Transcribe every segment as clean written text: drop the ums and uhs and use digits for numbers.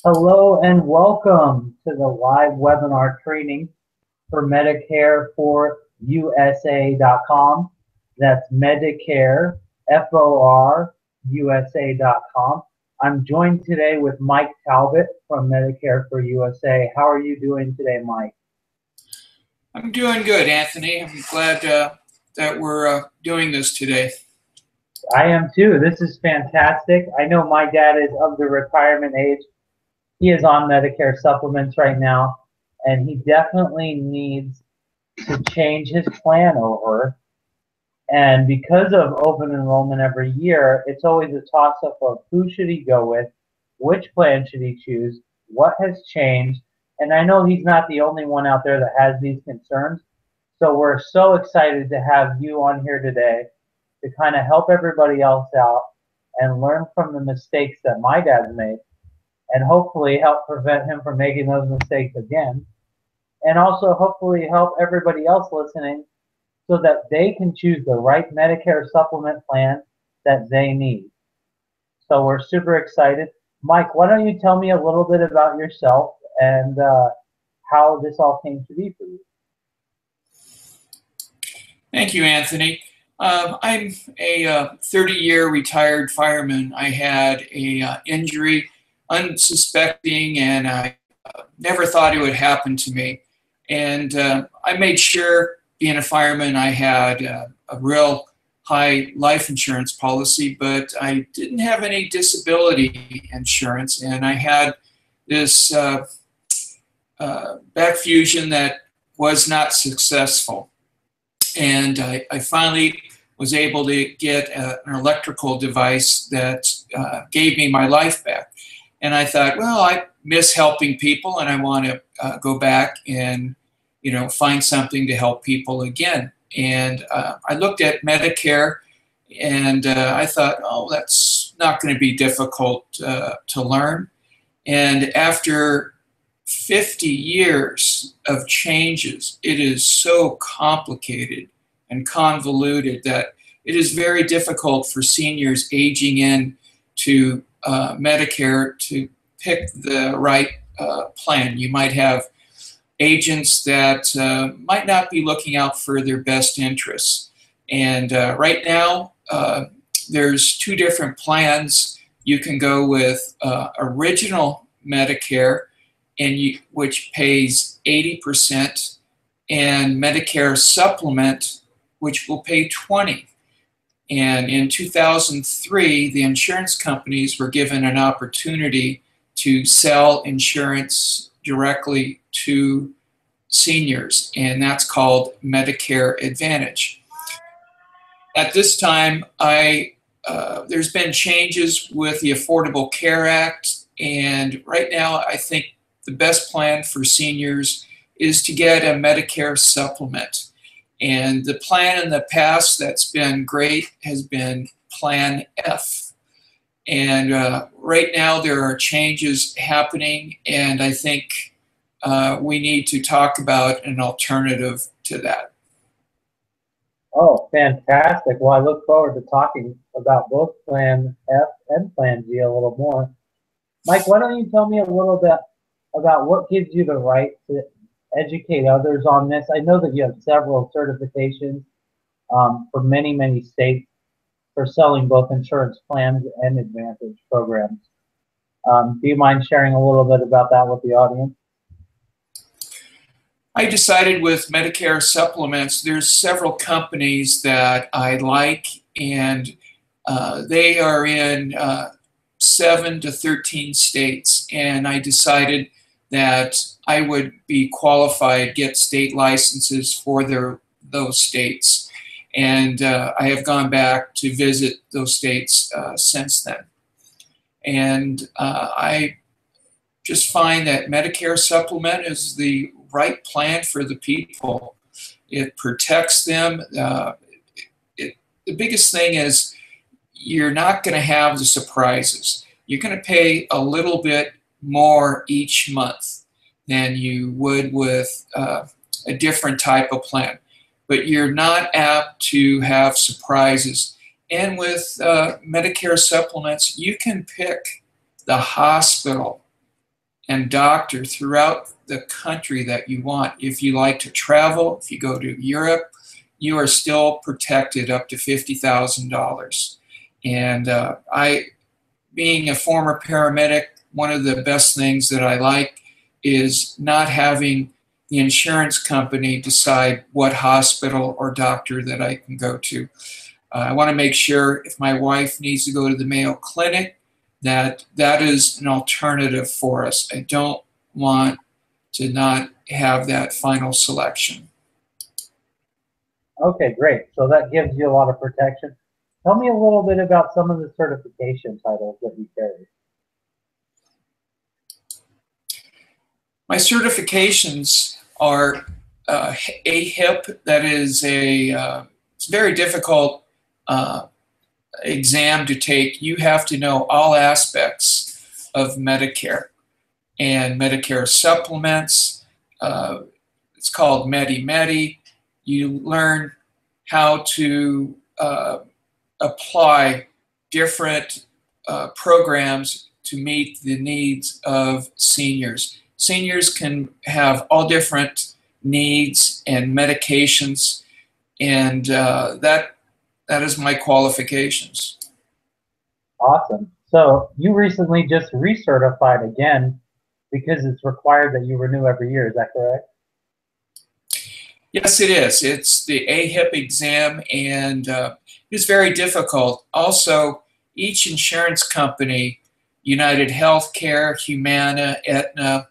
Hello and welcome to the live webinar training for Medicare for USA.com. That's Medicare, FOR, USA.com. I'm joined today with Mike Talbot from Medicare for USA. How are you doing today, Mike? I'm doing good, Anthony. I'm glad that we're doing this today. I am too. This is fantastic. I know my dad is of the retirement age. He is on Medicare supplements right now, and he definitely needs to change his plan over. And because of open enrollment every year, it's always a toss-up of who should he go with, which plan should he choose, what has changed. And I know he's not the only one out there that has these concerns. So we're so excited to have you on here today to kind of help everybody else out and learn from the mistakes that my dad's made and hopefully help prevent him from making those mistakes again. And also hopefully help everybody else listening so that they can choose the right Medicare supplement plan that they need. So we're super excited. Mike, why don't you tell me a little bit about yourself and how this all came to be for you? Thank you, Anthony. I'm a 30-year retired fireman. I had a injury, unsuspecting, and I never thought it would happen to me. And I made sure, being a fireman, I had a real high life insurance policy, but I didn't have any disability insurance. And I had this back fusion that was not successful. And I finally was able to get an electrical device that gave me my life back. And I thought, well, I miss helping people, and I want to go back and find something to help people again. And I looked at Medicare, and I thought, oh, that's not going to be difficult to learn. And after 50 years of changes, it is so complicated and convoluted that it is very difficult for seniors aging in to Medicare to pick the right plan. You might have agents that might not be looking out for their best interests. And right now, there's two different plans. You can go with original Medicare, which pays 80%, and Medicare supplement, which will pay 20%. And in 2003, the insurance companies were given an opportunity to sell insurance directly to seniors, and that's called Medicare Advantage. At this time, there's been changes with the Affordable Care Act, and right now I think the best plan for seniors is to get a Medicare supplement. And the plan in the past that's been great has been Plan F. And right now there are changes happening, and I think we need to talk about an alternative to that. Oh, fantastic. Well, I look forward to talking about both Plan F and Plan G a little more. Mike, why don't you tell me a little bit about what gives you the right to educate others on this? I know that you have several certifications for many, many states for selling both insurance plans and advantage programs. Do you mind sharing a little bit about that with the audience? I decided with Medicare supplements, there's several companies that I like, and they are in 7 to 13 states, and I decided that I would be qualified, get state licenses for those states. And I have gone back to visit those states since then. And I just find that Medicare supplement is the right plan for the people. It protects them. The biggest thing is you're not going to have the surprises. You're going to pay a little bit more each month than you would with a different type of plan. But you're not apt to have surprises. And with Medicare supplements, you can pick the hospital and doctor throughout the country that you want. If you like to travel, if you go to Europe, you are still protected up to $50,000. And being a former paramedic, one of the best things that I like is not having the insurance company decide what hospital or doctor that I can go to. I want to make sure if my wife needs to go to the Mayo Clinic, that is an alternative for us. I don't want to not have that final selection. Okay, great. So that gives you a lot of protection. Tell me a little bit about some of the certification titles that you carry. My certifications are AHIP. That is it's a very difficult exam to take. You have to know all aspects of Medicare and Medicare supplements. It's called Medi-Medi. You learn how to apply different programs to meet the needs of seniors. Seniors can have all different needs and medications, and that is my qualifications. Awesome. So you recently just recertified again because it's required that you renew every year. Is that correct? Yes, it is. It's the AHIP exam, and it's very difficult. Also, each insurance company, United Healthcare, Humana, Aetna,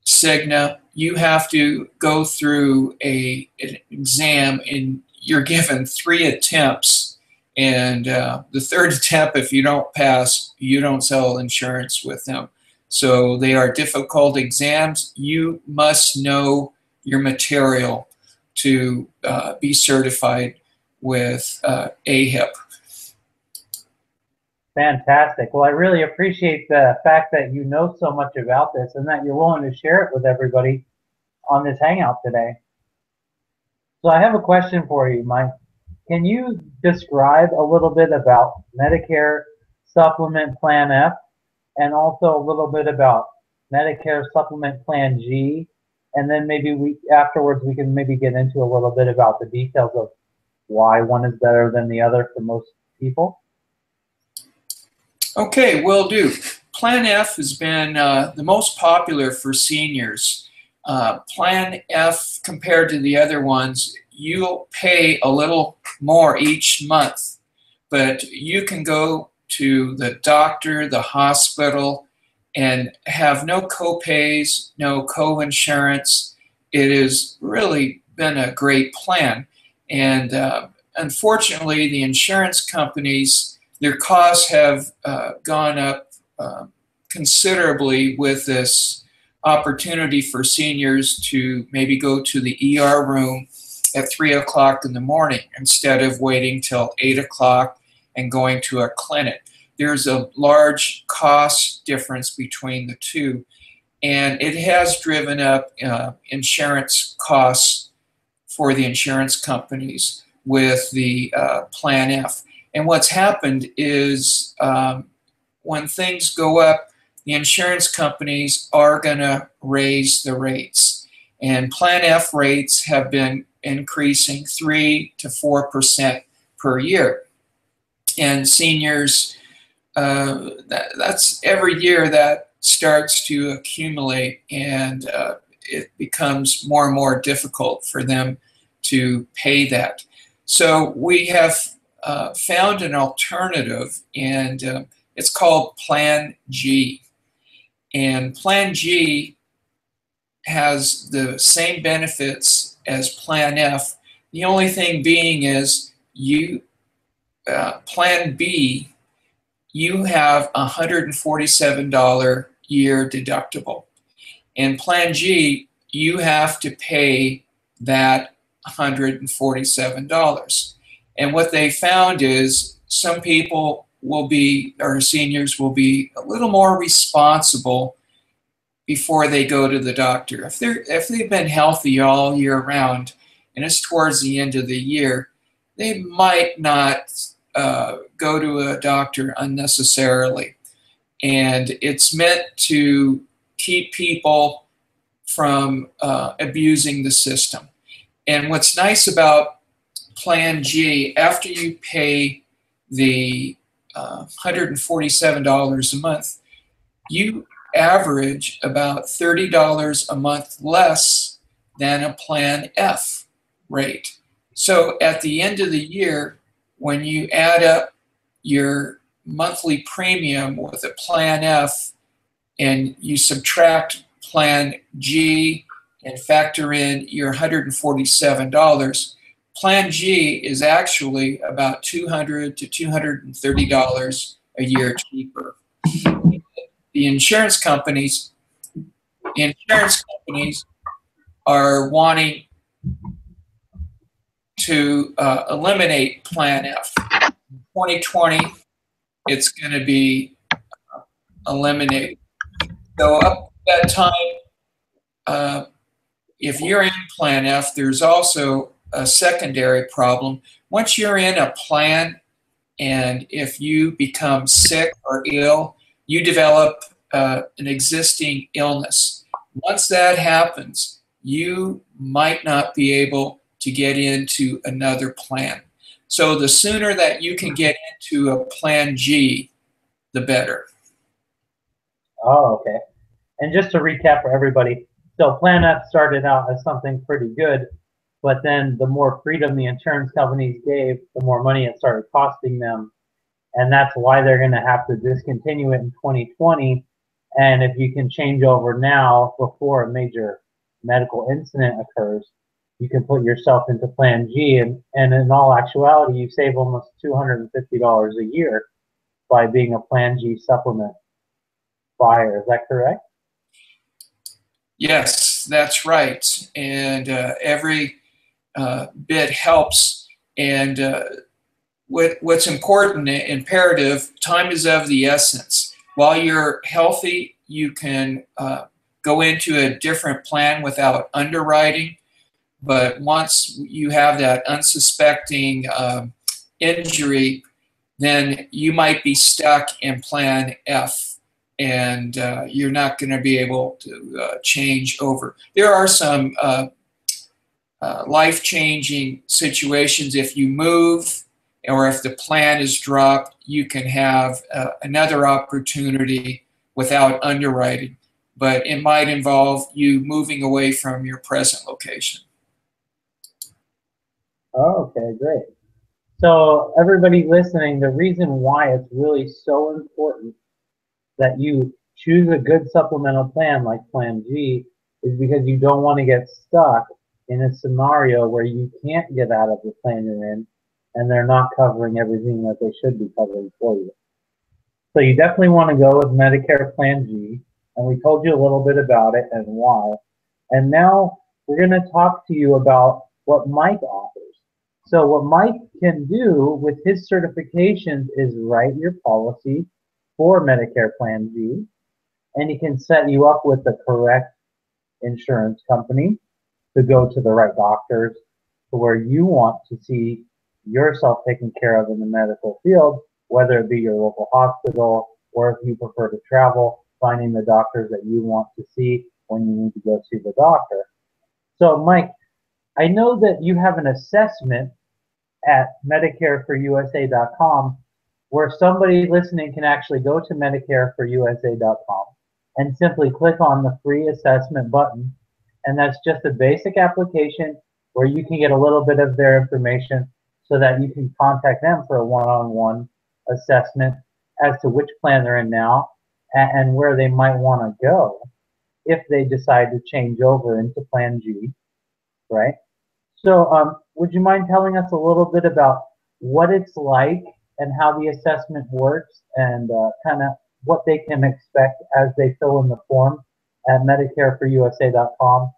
Cigna, you have to go through an exam, and you're given 3 attempts. And the third attempt, if you don't pass, you don't sell insurance with them. So they are difficult exams. You must know your material to be certified with AHIP. Fantastic. Well, I really appreciate the fact that you know so much about this and that you're willing to share it with everybody on this Hangout today. So I have a question for you, Mike. Can you describe a little bit about Medicare Supplement Plan F and also a little bit about Medicare Supplement Plan G? And then maybe afterwards we can maybe get into a little bit about the details of why one is better than the other for most people. Okay, will do. Plan F has been the most popular for seniors. Plan F, compared to the other ones, you'll pay a little more each month, but you can go to the doctor, the hospital, and have no co-pays, no co-insurance. It has really been a great plan. And unfortunately, the insurance companies, their costs have gone up considerably with this opportunity for seniors to maybe go to the ER room at 3 o'clock in the morning instead of waiting till 8 o'clock and going to a clinic. There's a large cost difference between the two, and it has driven up insurance costs for the insurance companies with the Plan F. And what's happened is when things go up, the insurance companies are going to raise the rates. And Plan F rates have been increasing 3 to 4% per year. And seniors, that's every year that starts to accumulate, and it becomes more and more difficult for them to pay that. So we have found an alternative, and it's called Plan G. And Plan G has the same benefits as Plan F. The only thing being is Plan B, you have a $147 year deductible. In Plan G, you have to pay that $147. And what they found is some people will be, or seniors will be a little more responsible before they go to the doctor. If they've been healthy all year round and it's towards the end of the year, they might not go to a doctor unnecessarily. And it's meant to keep people from abusing the system. And what's nice about Plan G, after you pay the $147 a month, you average about $30 a month less than a Plan F rate. So at the end of the year, when you add up your monthly premium with a Plan F and you subtract Plan G and factor in your $147, Plan G is actually about $200 to $230 a year cheaper. The insurance companies are wanting to eliminate Plan F. In 2020, it's going to be eliminated. So up to that time, if you're in Plan F, there's also a secondary problem. Once you're in a plan, and if you become sick or ill, you develop an existing illness. Once that happens, you might not be able to get into another plan. So the sooner that you can get into a Plan G, the better. Oh, okay. And just to recap for everybody, so Plan F started out as something pretty good, but then the more freedom the insurance companies gave, the more money it started costing them. And that's why they're going to have to discontinue it in 2020. And if you can change over now before a major medical incident occurs, you can put yourself into Plan G. And in all actuality, you save almost $250 a year by being a Plan G supplement buyer. Is that correct? Yes, that's right. And every bit helps. And what's important, imperative, time is of the essence. While you're healthy, you can go into a different plan without underwriting. But once you have that unsuspecting injury, then you might be stuck in Plan F, and you're not going to be able to change over. There are some life-changing situations. If you move or if the plan is dropped, you can have another opportunity without underwriting. But it might involve you moving away from your present location. Oh, okay, great. So everybody listening, the reason why it's really so important that you choose a good supplemental plan like Plan G is because you don't want to get stuck in a scenario where you can't get out of the plan you're in and they're not covering everything that they should be covering for you. So you definitely want to go with Medicare Plan G, and we told you a little bit about it and why. And now we're going to talk to you about what Mike offers. So what Mike can do with his certifications is write your policy for Medicare Plan G, and he can set you up with the correct insurance company to go to the right doctors to where you want to see yourself taken care of in the medical field, whether it be your local hospital or if you prefer to travel, finding the doctors that you want to see when you need to go see the doctor. So Mike, I know that you have an assessment at MedicareForUSA.com where somebody listening can actually go to MedicareForUSA.com and simply click on the free assessment button. And that's just a basic application where you can get a little bit of their information so that you can contact them for a one-on-one assessment as to which plan they're in now and where they might want to go if they decide to change over into Plan G, right? So would you mind telling us a little bit about what it's like and how the assessment works and kind of what they can expect as they fill in the form at MedicareForUSA.com?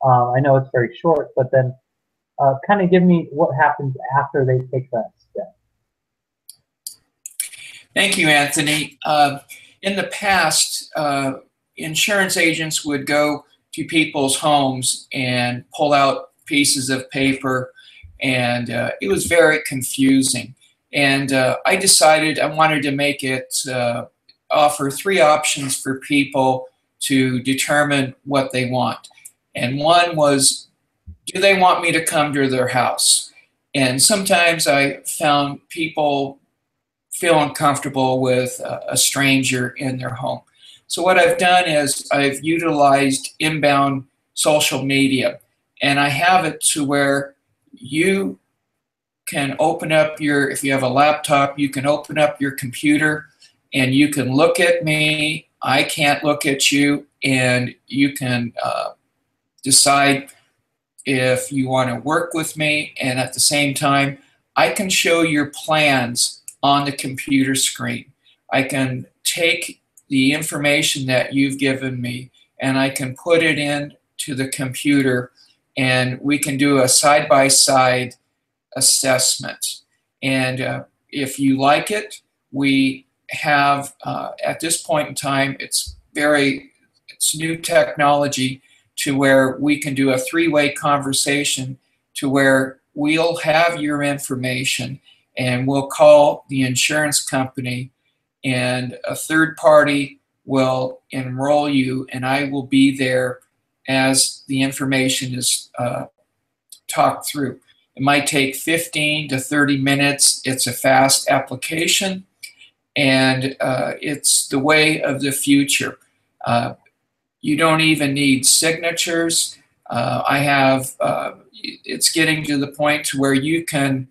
I know it's very short, but then kind of give me what happens after they take that step. Thank you, Anthony. In the past, insurance agents would go to people's homes and pull out pieces of paper, and it was very confusing. And I decided I wanted to make it offer 3 options for people to determine what they want. And one was, do they want me to come to their house? And sometimes I found people feel uncomfortable with a stranger in their home. So what I've done is I've utilized inbound social media, and I have it to where you can open up if you have a laptop, you can open up your computer and you can look at me. I can't look at you, and you can decide if you want to work with me, and at the same time, I can show your plans on the computer screen. I can take the information that you've given me and I can put it into the computer, and we can do a side-by-side assessment. And if you like it, we have, at this point in time, it's new technology to where we can do a three-way conversation to where we'll have your information and we'll call the insurance company, and a third party will enroll you, and I will be there as the information is talked through. It might take 15 to 30 minutes. It's a fast application, and it's the way of the future. You don't even need signatures. It's getting to the point to where you can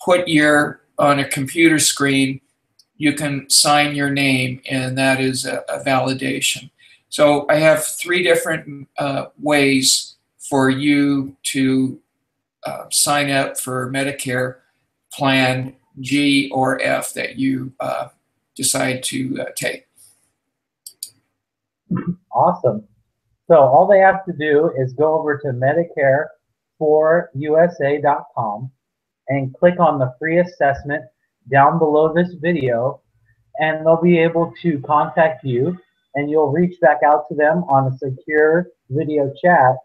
put on a computer screen, you can sign your name, and that is a validation. So I have three different ways for you to sign up for Medicare Plan G or F that you decide to take. Awesome. So all they have to do is go over to Medicare4USA.com and click on the free assessment down below this video, and they'll be able to contact you, and you'll reach back out to them on a secure video chat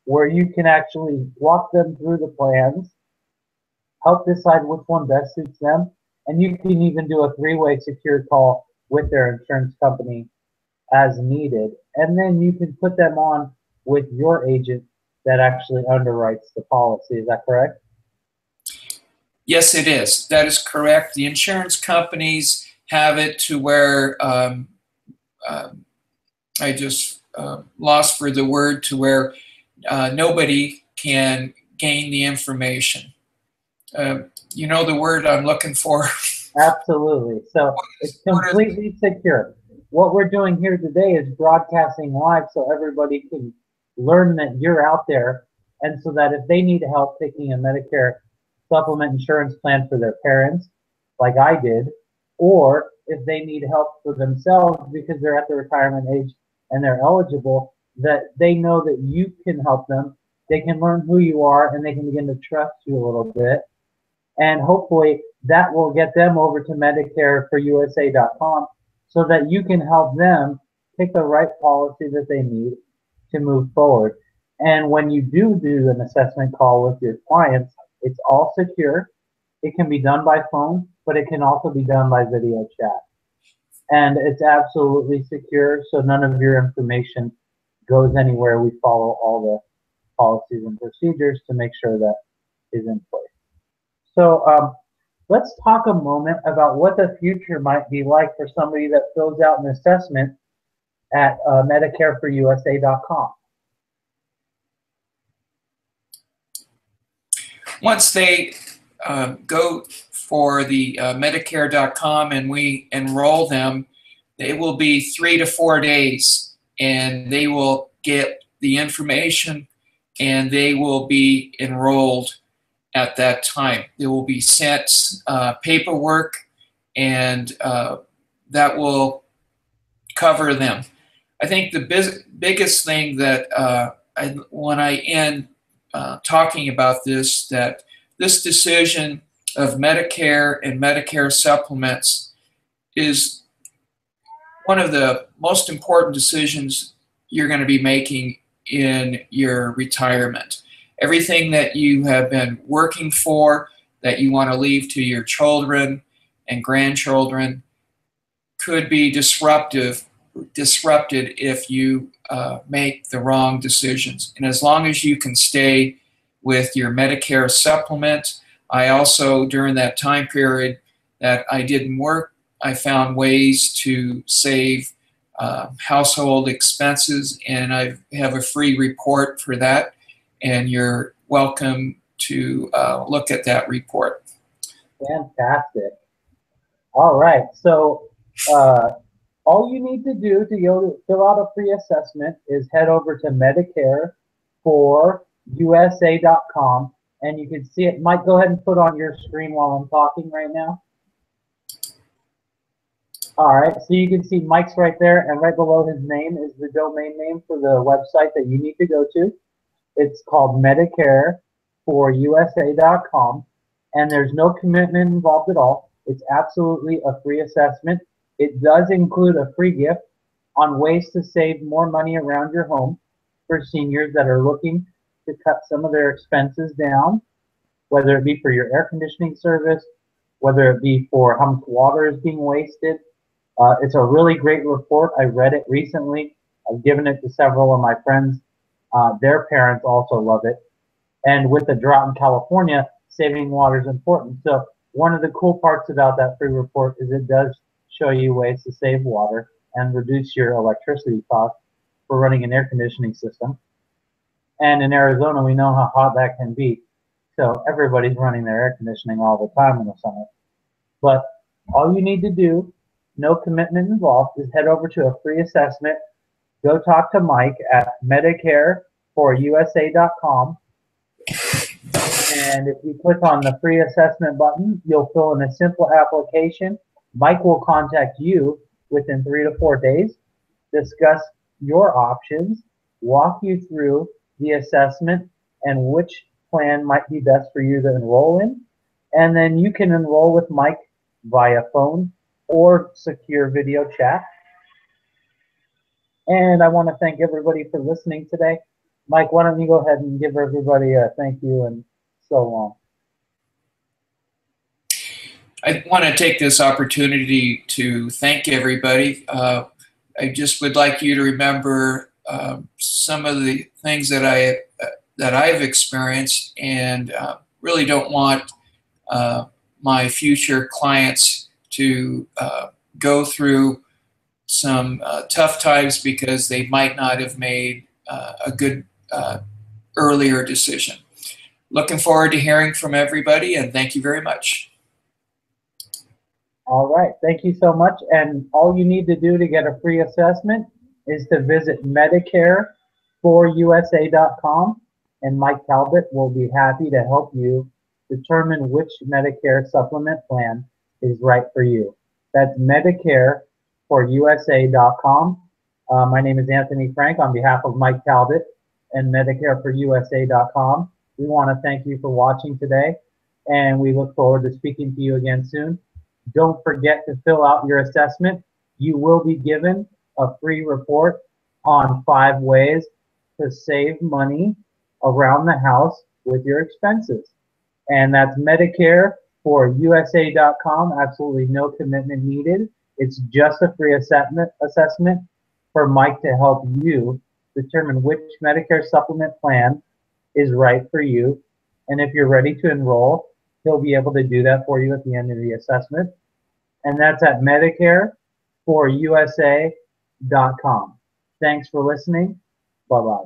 where you can actually walk them through the plans, help decide which one best suits them, and you can even do a three-way secure call with their insurance company as needed. And then you can put them on with your agent that actually underwrites the policy. Is that correct? Yes, it is. That is correct. The insurance companies have it to where I just lost for the word, to where nobody can gain the information. You know the word I'm looking for? Absolutely. So it's completely secure. What we're doing here today is broadcasting live so everybody can learn that you're out there, and so that if they need help picking a Medicare supplement insurance plan for their parents, like I did, or if they need help for themselves because they're at the retirement age and they're eligible, that they know that you can help them. They can learn who you are, and they can begin to trust you a little bit. And hopefully that will get them over to Medicare4USA.com so that you can help them pick the right policy that they need to move forward. And when you do an assessment call with your clients, it's all secure. It can be done by phone, but it can also be done by video chat. And it's absolutely secure, so none of your information goes anywhere. We follow all the policies and procedures to make sure that is in place. So let's talk a moment about what the future might be like for somebody that fills out an assessment at Medicare4USA.com. Once they go for the Medicare.com and we enroll them, it will be 3 to 4 days, and they will get the information and they will be enrolled at that time. They will be sent paperwork, and that will cover them. I think the biggest thing that when I end talking about this, that this decision of Medicare and Medicare supplements is one of the most important decisions you're going to be making in your retirement. Everything that you have been working for, that you want to leave to your children and grandchildren, could be disruptive disrupted if you make the wrong decisions. And as long as you can stay with your Medicare supplement, I also, during that time period that I didn't work, I found ways to save household expenses, and I have a free report for that, and you're welcome to look at that report. Fantastic. All right, so all you need to do to go fill out a free assessment is head over to Medicare4USA.com, and you can see it. Mike, go ahead and put on your screen while I'm talking right now. All right, so you can see Mike's right there, and right below his name is the domain name for the website that you need to go to. It's called Medicare4USA.com, and there's no commitment involved at all. It's absolutely a free assessment. It does include a free gift on ways to save more money around your home for seniors that are looking to cut some of their expenses down, whether it be for your air conditioning service, whether it be for how much water is being wasted. It's a really great report. I read it recently. I've given it to several of my friends. Their parents also love it. And with the drought in California, saving water is important. So one of the cool parts about that free report is it does show you ways to save water and reduce your electricity costs for running an air conditioning system. And in Arizona, we know how hot that can be. So everybody's running their air conditioning all the time in the summer. But all you need to do, no commitment involved, is head over to a free assessment. Go talk to Mike at Medicare4USA.com. And if you click on the free assessment button, you'll fill in a simple application. Mike will contact you within 3 to 4 days, discuss your options, walk you through the assessment and which plan might be best for you to enroll in. And then you can enroll with Mike via phone or secure video chat. And I want to thank everybody for listening today. Mike, why don't you go ahead and give everybody a thank you and so on. I want to take this opportunity to thank everybody. I just would like you to remember some of the things that I've experienced, and really don't want my future clients to go through some tough times because they might not have made a good earlier decision. Looking forward to hearing from everybody, and thank you very much. All right, thank you so much. And all you need to do to get a free assessment is to visit Medicare4USA.com, and Mike Talbot will be happy to help you determine which Medicare supplement plan is right for you. That's Medicare4USA.com. My name is Anthony Frank on behalf of Mike Talbot and Medicare4USA.com. We want to thank you for watching today, and we look forward to speaking to you again soon. Don't forget to fill out your assessment. You will be given a free report on 5 ways to save money around the house with your expenses. And that's Medicare4USA.com. Absolutely no commitment needed. It's just a free assessment for Mike to help you determine which Medicare supplement plan is right for you. And if you're ready to enroll, he'll be able to do that for you at the end of the assessment. And that's at Medicare4USA.com. Thanks for listening. Bye-bye.